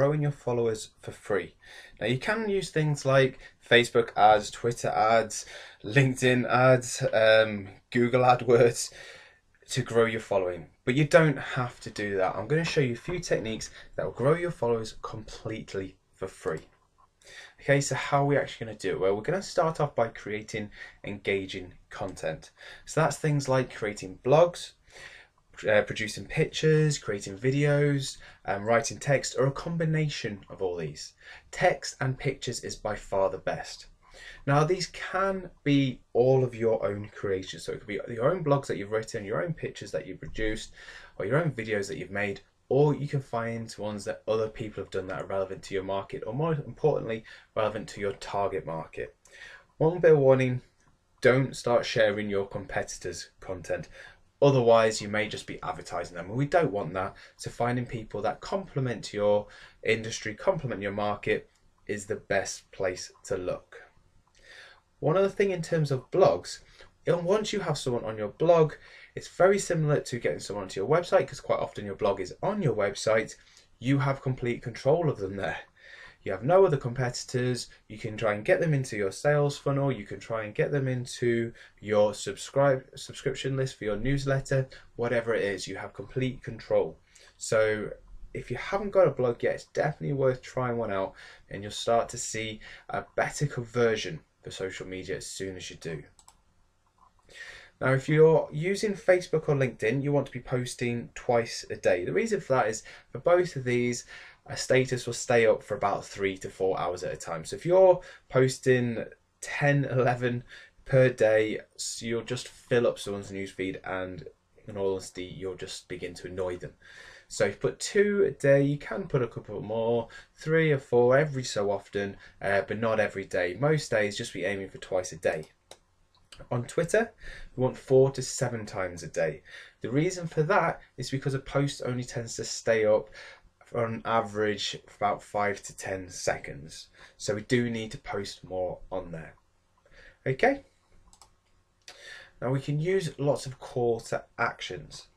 growing your followers for free. Now you can use things like Facebook ads, Twitter ads, LinkedIn ads, Google AdWords to grow your following, but you don't have to do that. I'm going to show you a few techniques that will grow your followers completely for free. Okay, so how are we actually going to do it? Well, we're going to start off by creating engaging content. So that's things like creating blogs, producing pictures, creating videos, writing text, or a combination of all these. Text and pictures is by far the best. Now these can be all of your own creations, so it could be your own blogs that you've written, your own pictures that you've produced, or your own videos that you've made, or you can find ones that other people have done that are relevant to your market, or more importantly, relevant to your target market. One bit of warning, don't start sharing your competitors' content. Otherwise, you may just be advertising them, and we don't want that. So finding people that complement your industry, complement your market, is the best place to look. One other thing in terms of blogs, once you have someone on your blog, it's very similar to getting someone onto your website, because quite often your blog is on your website. You have complete control of them there. You have no other competitors. You can try and get them into your sales funnel. You can try and get them into your subscription list for your newsletter. Whatever it is, you have complete control. So if you haven't got a blog yet, it's definitely worth trying one out, and you'll start to see a better conversion for social media as soon as you do. Now, if you're using Facebook or LinkedIn, you want to be posting twice a day. The reason for that is for both of these, a status will stay up for about 3 to 4 hours at a time. So if you're posting 10, 11 per day, so you'll just fill up someone's newsfeed, and in all honesty, you'll just begin to annoy them. So if you put 2 a day, you can put a couple more, 3 or 4 every so often, but not every day. Most days, just be aiming for twice a day. On Twitter, we want 4 to 7 times a day. The reason for that is because a post only tends to stay up on average for about 5 to 10 seconds. So we do need to post more on there. Okay? Now we can use lots of call to actions.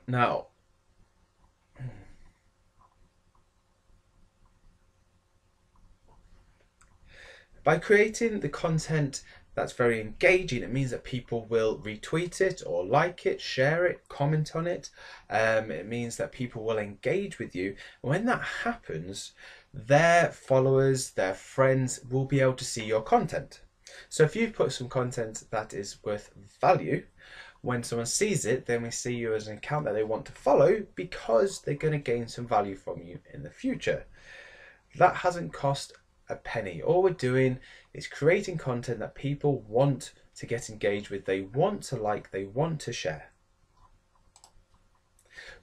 Now, by creating the content that's very engaging, it means that people will retweet it or like it, share it, comment on it. It means that people will engage with you. And when that happens, their followers, their friends will be able to see your content. So if you've put some content that is worth value, when someone sees it, then we see you as an account that they want to follow, because they're going to gain some value from you in the future. That hasn't cost a penny. All we're doing is creating content that people want to get engaged with, they want to like, they want to share.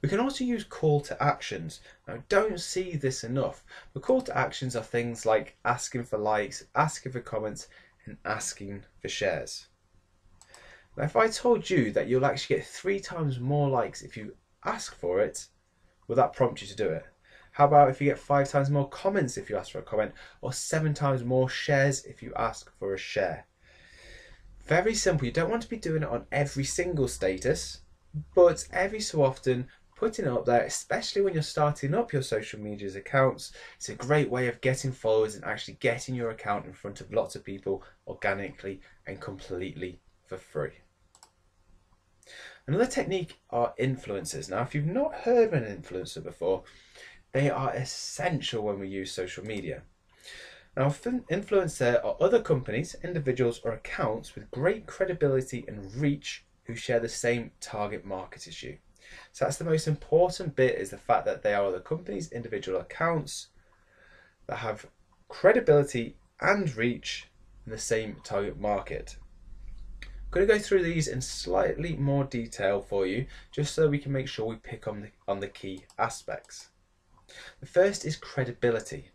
We can also use call to actions. Now, don't see this enough, but call to actions are things like asking for likes, asking for comments, and asking for shares. Now, if I told you that you'll actually get 3 times more likes if you ask for it, will that prompt you to do it? How about if you get 5 times more comments if you ask for a comment, or 7 times more shares if you ask for a share? Very simple. You don't want to be doing it on every single status, but every so often putting it up there, especially when you're starting up your social media accounts, it's a great way of getting followers and actually getting your account in front of lots of people organically and completely for free. Another technique are influencers. Now, if you've not heard of an influencer before, they are essential when we use social media. Now, influencer are other companies, individuals, or accounts with great credibility and reach who share the same target market as you. So that's the most important bit, is the fact that they are other companies, individual accounts that have credibility and reach in the same target market. I'm going to go through these in slightly more detail for you, just so we can make sure we pick on the key aspects. The first is credibility.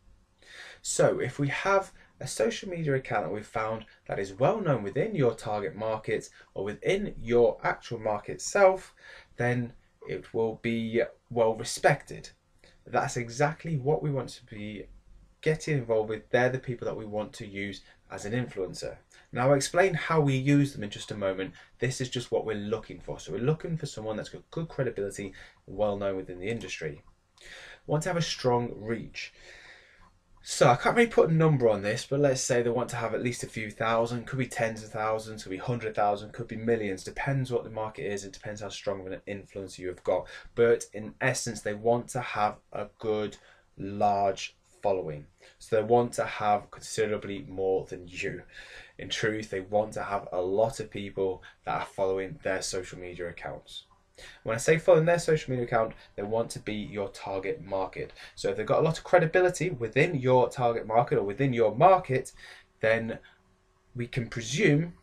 So if we have a social media account that we've found that is well known within your target market or within your actual market itself, then it will be well respected. That's exactly what we want to be getting involved with. They're the people that we want to use as an influencer. Now I'll explain how we use them in just a moment. This is just what we're looking for. So we're looking for someone that's got good credibility, well known within the industry. want to have a strong reach. So I can't really put a number on this, but let's say they want to have at least a few thousand, could be tens of thousands, could be 100,000, could be millions, depends what the market is, it depends how strong of an influence you have got. But in essence, they want to have a good, large following. So they want to have considerably more than you. In truth, they want to have a lot of people that are following their social media accounts. When I say following their social media account, they want to be your target market. So if they've got a lot of credibility within your target market or within your market, then we can presume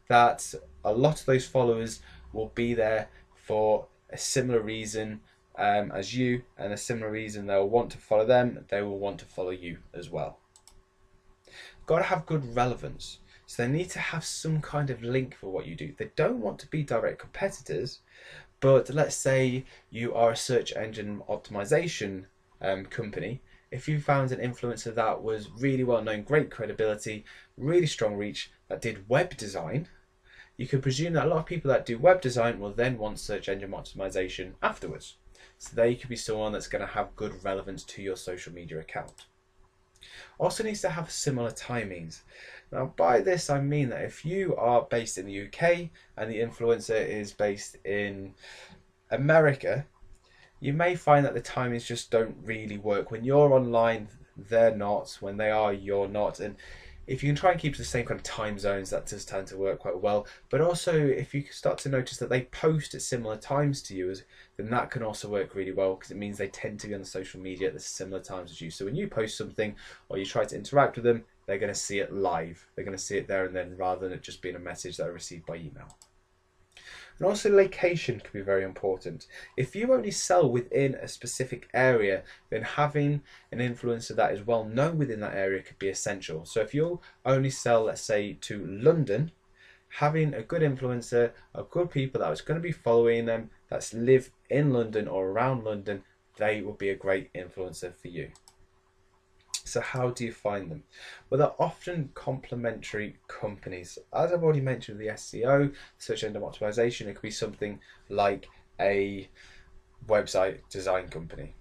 that a lot of those followers will be there for a similar reason as you, and a similar reason they'll want to follow them, they will want to follow you as well. Got to have good relevance. So they need to have some kind of link for what you do. They don't want to be direct competitors, but let's say you are a search engine optimization company. If you found an influencer that was really well known, great credibility, really strong reach, that did web design, you can presume that a lot of people that do web design will then want search engine optimization afterwards. So they could be someone that's going to have good relevance to your social media account. Also needs to have similar timings. Now by this I mean that if you are based in the UK and the influencer is based in America, you may find that the timings just don't really work. When you're online, they're not. When they are, you're not. And if you can try and keep to the same kind of time zones, that does tend to work quite well. But also, if you start to notice that they post at similar times to you, then that can also work really well, because it means they tend to be on the social media at the similar times as you. So when you post something or you try to interact with them, they're going to see it live. They're going to see it there and then, rather than it just being a message that I received by email. And also location can be very important. If you only sell within a specific area, then having an influencer that is well known within that area could be essential. So if you only sell, let's say, to London, having a good influencer, a good people that is going to be following them, that live in London or around London, they will be a great influencer for you. So how do you find them? Well, they're often complementary companies. As I've already mentioned, the SEO, search engine optimization, it could be something like a website design company.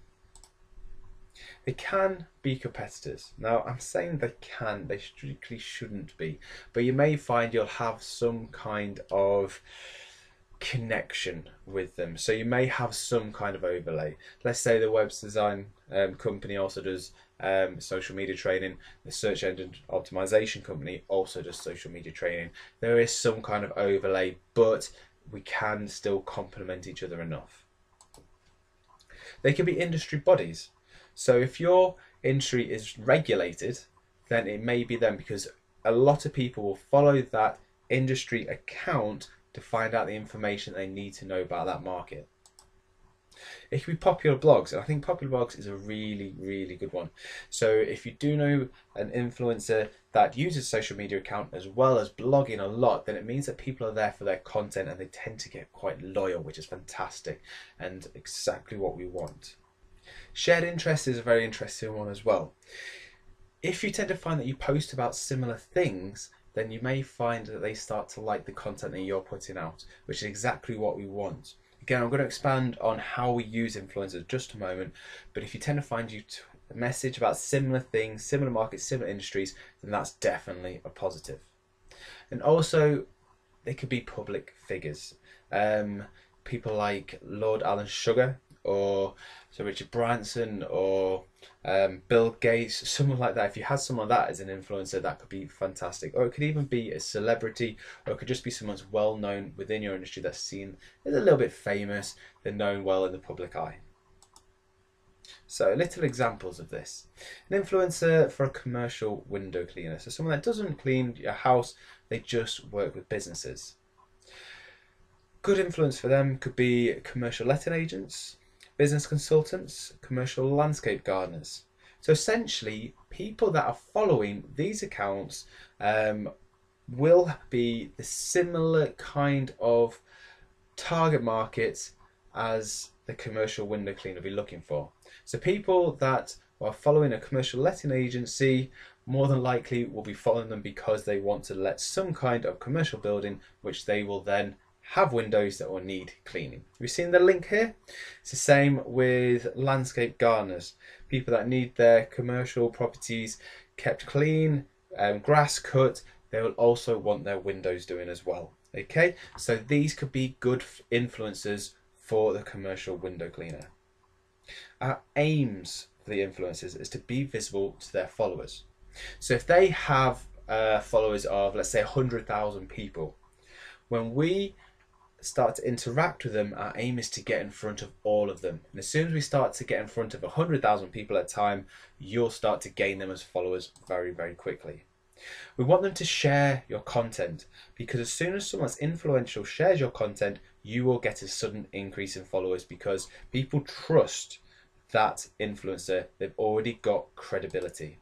They can be competitors. Now, I'm saying they can, they strictly shouldn't be. But you may find you'll have some kind of connection with them. So you may have some kind of overlay. Let's say the web design company also does social media training. The search engine optimization company also does social media training. There is some kind of overlay, but we can still complement each other enough. They can be industry bodies. So if your industry is regulated, then it may be them, because a lot of people will follow that industry account to find out the information they need to know about that market. It can be popular blogs, and I think popular blogs is a really, really good one. So if you do know an influencer that uses social media account as well as blogging a lot, then it means that people are there for their content and they tend to get quite loyal, which is fantastic and exactly what we want. Shared interest is a very interesting one as well. If you tend to find that you post about similar things, then you may find that they start to like the content that you're putting out, which is exactly what we want. Again, I'm going to expand on how we use influencers in just a moment, but if you tend to find you a message about similar things, similar markets, similar industries, then that's definitely a positive. And also, they could be public figures. People like Lord Alan Sugar, or Sir Richard Branson, or Bill Gates, someone like that. If you had someone like that as an influencer, that could be fantastic. Or it could even be a celebrity, or it could just be someone that's well known within your industry, that's seen as a little bit famous, they're known well in the public eye. So little examples of this. An influencer for a commercial window cleaner. So someone that doesn't clean your house, they just work with businesses. Good influence for them could be commercial letting agents, business consultants, commercial landscape gardeners. So essentially, people that are following these accounts will be the similar kind of target market as the commercial window cleaner will be looking for. So people that are following a commercial letting agency more than likely will be following them because they want to let some kind of commercial building, which they will then have windows that will need cleaning. We've seen the link here. It's the same with landscape gardeners, people that need their commercial properties kept clean, grass cut. They will also want their windows doing as well. Okay, so these could be good influencers for the commercial window cleaner. Our aims for the influencers is to be visible to their followers. So if they have followers of, let's say, 100,000 people, when we start to interact with them, our aim is to get in front of all of them. And as soon as we start to get in front of 100,000 people at a time, you'll start to gain them as followers very, very quickly. We want them to share your content, because as soon as someone that's influential shares your content, you will get a sudden increase in followers, because people trust that influencer. They've already got credibility.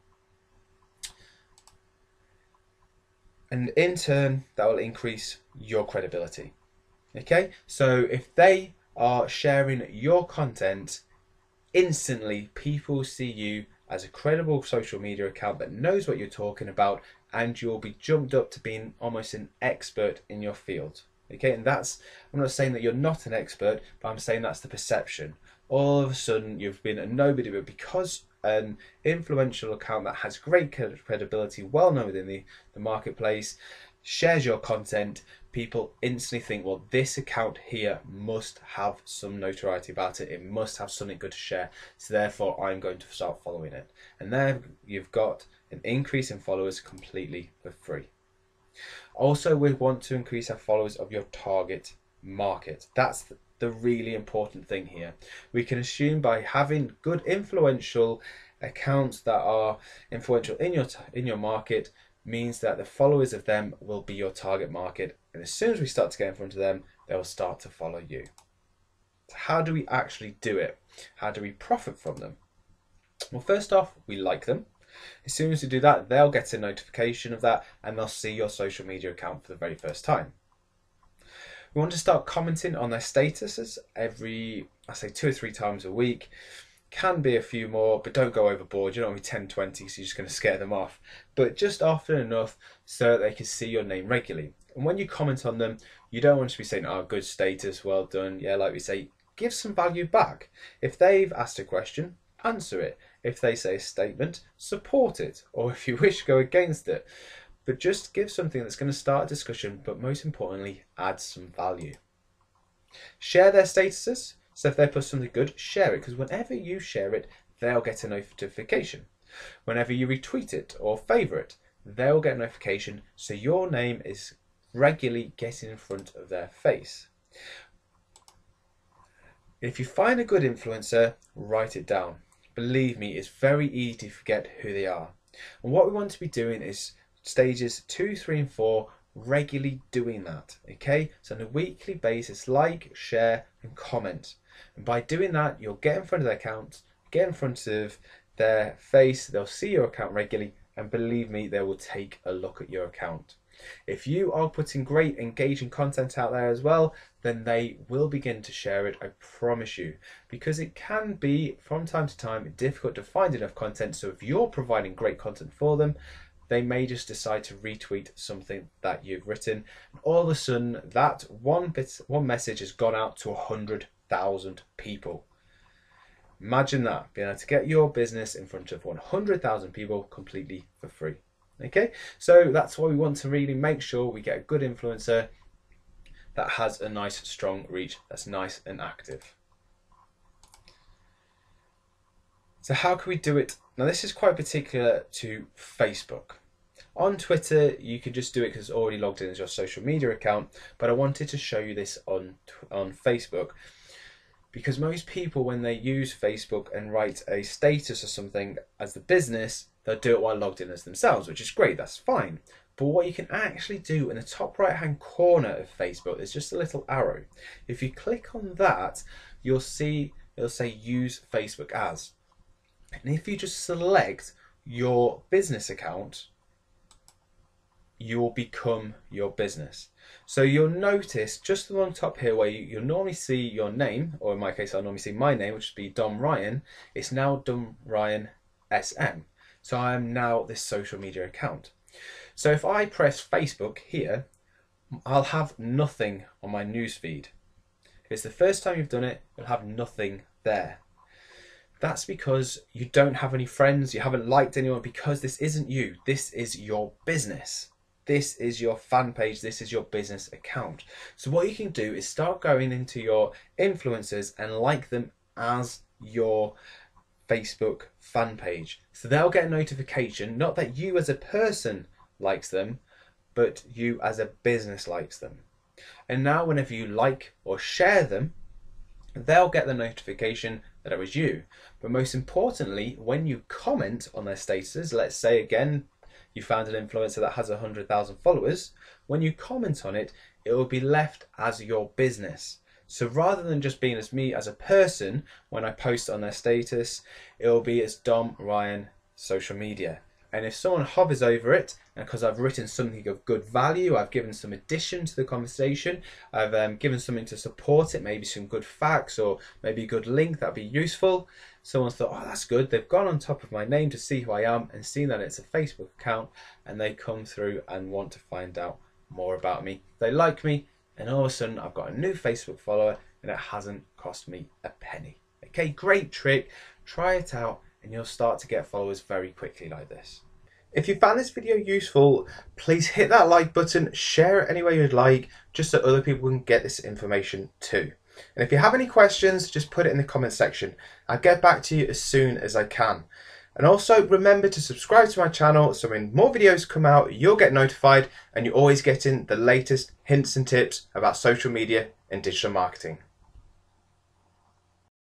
And in turn, that will increase your credibility. Okay, so if they are sharing your content, instantly people see you as a credible social media account that knows what you're talking about, and you'll be jumped up to being almost an expert in your field. Okay, and that's, I'm not saying that you're not an expert, but I'm saying that's the perception. All of a sudden you've been a nobody, but because an influential account that has great credibility, well known within the marketplace, shares your content, people instantly think, well, this account here must have some notoriety about it. It must have something good to share. So therefore, I'm going to start following it. And there you've got an increase in followers completely for free. Also, we want to increase our followers of your target market. That's the really important thing here. We can assume by having good influential accounts that are influential in your market means that the followers of them will be your target market, and as soon as we start to get in front of them, they'll start to follow you. So how do we actually do it? How do we profit from them? Well, first off, we like them. As soon as we do that, they'll get a notification of that, and they'll see your social media account for the very first time. We want to start commenting on their statuses every, I say 2 or 3 times a week. Can be a few more, but don't go overboard. You don't want to be 10, 20, so you're just going to scare them off. But just often enough so that they can see your name regularly. And when you comment on them, you don't want to be saying, oh, good status, well done. Yeah, like we say, give some value back. If they've asked a question, answer it. If they say a statement, support it. Or if you wish, go against it. But just give something that's going to start a discussion, but most importantly, add some value. Share their statuses. So if they post something good, share it, because whenever you share it, they'll get a notification. Whenever you retweet it or favourite, they'll get a notification, so your name is regularly getting in front of their face. If you find a good influencer, write it down. Believe me, it's very easy to forget who they are. And what we want to be doing is stages 2, 3 and 4, regularly doing that. Okay, so on a weekly basis, like, share and comment. And by doing that, you'll get in front of their account, get in front of their face, they'll see your account regularly, and believe me, they will take a look at your account. If you are putting great engaging content out there as well, then they will begin to share it, I promise you, because it can be from time to time difficult to find enough content. So if you're providing great content for them, they may just decide to retweet something that you've written. And all of a sudden, that one message has gone out to 100,000 people. Imagine that, being able to get your business in front of 100,000 people completely for free. Okay, so that's why we want to really make sure we get a good influencer that has a nice strong reach, that's nice and active. So how can we do it? Now this is quite particular to Facebook. On Twitter, you can just do it because it's already logged in as your social media account, but I wanted to show you this on Facebook, because most people, when they use Facebook and write a status or something as the business, they'll do it while logged in as themselves, which is great, that's fine. But what you can actually do in the top right hand corner of Facebook, there's just a little arrow. If you click on that, you'll see it'll say use Facebook as. And if you just select your business account, you will become your business. So you'll notice just along top here where you'll normally see your name, or in my case I'll normally see my name, which would be Dom Ryan. It's now Dom Ryan SM. So I am now this social media account. So if I press Facebook here, I'll have nothing on my newsfeed. If it's the first time you've done it, you'll have nothing there. That's because you don't have any friends, you haven't liked anyone, because this isn't you. This is your business. This is your fan page. This is your business account. So what you can do is start going into your influencers and like them as your Facebook fan page. So they'll get a notification, not that you as a person likes them, but you as a business likes them. And now whenever you like or share them, they'll get the notification that it was you. But most importantly, when you comment on their statuses, let's say again, you found an influencer that has 100,000 followers, when you comment on it, it will be left as your business. So rather than just being as me as a person, when I post on their status, it will be as Dom Ryan social media. And if someone hovers over it, and because I've written something of good value, I've given some addition to the conversation, I've given something to support it, maybe some good facts or maybe a good link that'd be useful. Someone's thought, oh, that's good. They've gone on top of my name to see who I am and seen that it's a Facebook account, and they come through and want to find out more about me. They like me, and all of a sudden I've got a new Facebook follower and it hasn't cost me a penny. Okay, great trick. Try it out and you'll start to get followers very quickly like this. If you found this video useful, please hit that like button, share it any way you'd like, just so other people can get this information too. And if you have any questions, just put it in the comment section. I'll get back to you as soon as I can. And also remember to subscribe to my channel so when more videos come out, you'll get notified and you're always getting the latest hints and tips about social media and digital marketing.